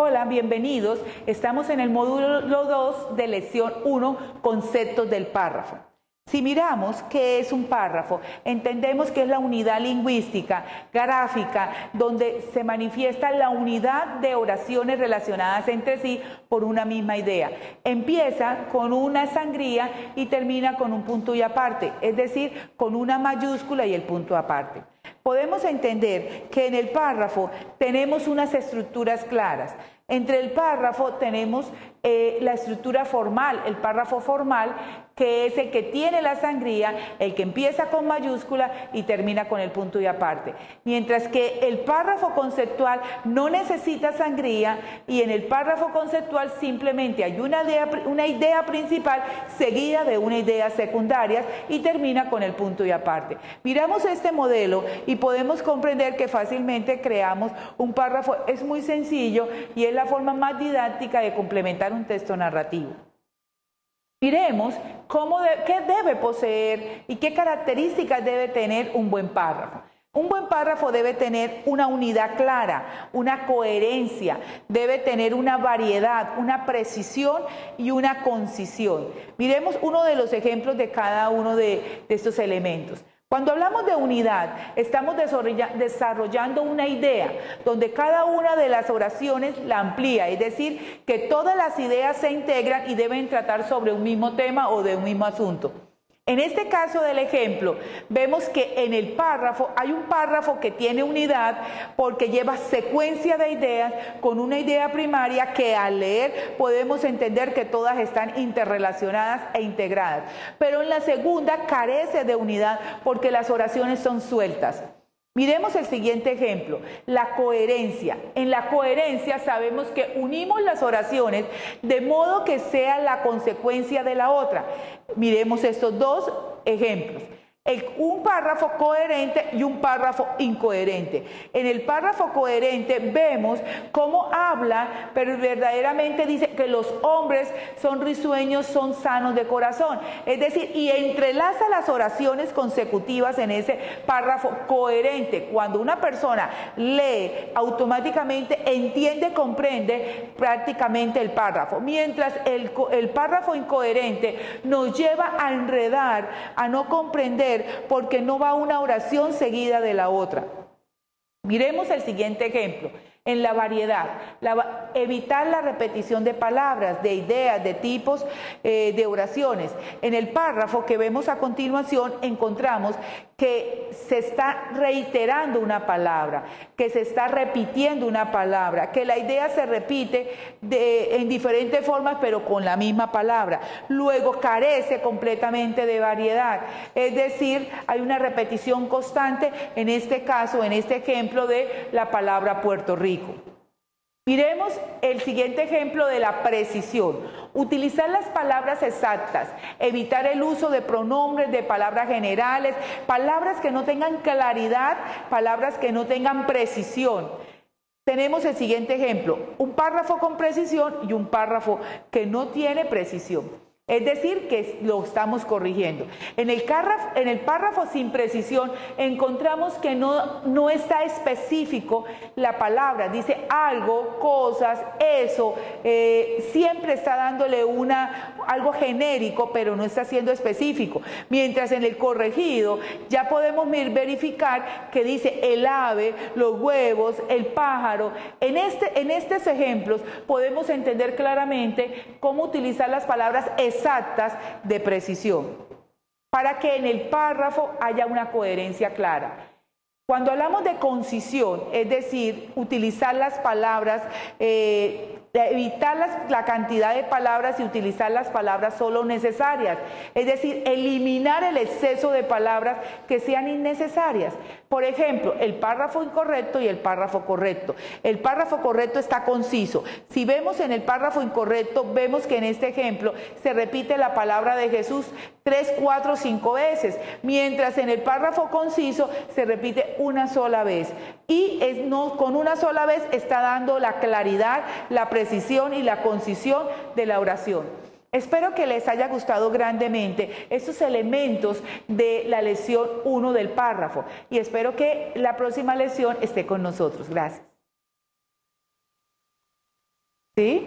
Hola, bienvenidos. Estamos en el módulo 2 de lección 1, conceptos del párrafo. Si miramos qué es un párrafo, entendemos que es la unidad lingüística, gráfica, donde se manifiesta la unidad de oraciones relacionadas entre sí por una misma idea. Empieza con una sangría y termina con un punto y aparte, es decir, con una mayúscula y el punto aparte. Podemos entender que en el párrafo tenemos unas estructuras claras. Entre el párrafo tenemos la estructura formal, el párrafo formal, que es el que tiene la sangría, el que empieza con mayúscula y termina con el punto y aparte. Mientras que el párrafo conceptual no necesita sangría y en el párrafo conceptual simplemente hay una idea principal seguida de una idea secundaria y termina con el punto y aparte. Miramos este modelo y podemos comprender que fácilmente creamos un párrafo. Es muy sencillo y es la forma más didáctica de complementar un texto narrativo. Miremos qué debe poseer y qué características debe tener un buen párrafo. Un buen párrafo debe tener una unidad clara, una coherencia, debe tener una variedad, una precisión y una concisión. Miremos uno de los ejemplos de cada uno de estos elementos. Cuando hablamos de unidad, estamos desarrollando una idea donde cada una de las oraciones la amplía, es decir, que todas las ideas se integran y deben tratar sobre un mismo tema o de un mismo asunto. En este caso del ejemplo, vemos que en el párrafo hay un párrafo que tiene unidad porque lleva secuencia de ideas con una idea primaria que al leer podemos entender que todas están interrelacionadas e integradas. Pero en la segunda carece de unidad porque las oraciones son sueltas. Miremos el siguiente ejemplo, la coherencia. En la coherencia sabemos que unimos las oraciones de modo que sea la consecuencia de la otra. Miremos estos dos ejemplos. Un párrafo coherente y un párrafo incoherente. En el párrafo coherente vemos cómo habla, pero verdaderamente dice que los hombres son risueños, son sanos de corazón. Es decir, y entrelaza las oraciones consecutivas en ese párrafo coherente. Cuando una persona lee, automáticamente entiende, comprende prácticamente el párrafo. Mientras el párrafo incoherente nos lleva a enredar, a no comprender, porque no va una oración seguida de la otra. Miremos el siguiente ejemplo. En la variedad, evitar la repetición de palabras, de ideas, de tipos de oraciones. En el párrafo que vemos a continuación encontramos que se está reiterando una palabra, que se está repitiendo una palabra, que la idea se repite en diferentes formas pero con la misma palabra. Luego carece completamente de variedad, es decir, hay una repetición constante, en este caso, en este ejemplo de la palabra Puerto Rico. Miremos el siguiente ejemplo de la precisión. Utilizar las palabras exactas, evitar el uso de pronombres, de palabras generales, palabras que no tengan claridad, palabras que no tengan precisión. Tenemos el siguiente ejemplo, un párrafo con precisión y un párrafo que no tiene precisión. Es decir, que lo estamos corrigiendo. En el párrafo sin precisión encontramos que no está específico la palabra. Dice algo, cosas, eso. Siempre está dándole algo genérico, pero no está siendo específico. Mientras en el corregido ya podemos verificar que dice el ave, los huevos, el pájaro. En estos ejemplos podemos entender claramente cómo utilizar las palabras exactas de precisión para que en el párrafo haya una coherencia clara. Cuando hablamos de concisión, es decir, utilizar las palabras, evitar la cantidad de palabras y utilizar las palabras solo necesarias, es decir, eliminar el exceso de palabras que sean innecesarias. Por ejemplo, el párrafo incorrecto y el párrafo correcto. El párrafo correcto está conciso. Si vemos en el párrafo incorrecto, vemos que en este ejemplo se repite la palabra de Jesús 3, 4, 5 veces, mientras en el párrafo conciso se repite una sola vez. Y con una sola vez está dando la claridad, la precisión y la concisión de la oración. Espero que les haya gustado grandemente estos elementos de la lección 1 del párrafo y espero que la próxima lección esté con nosotros. Gracias. ¿sí?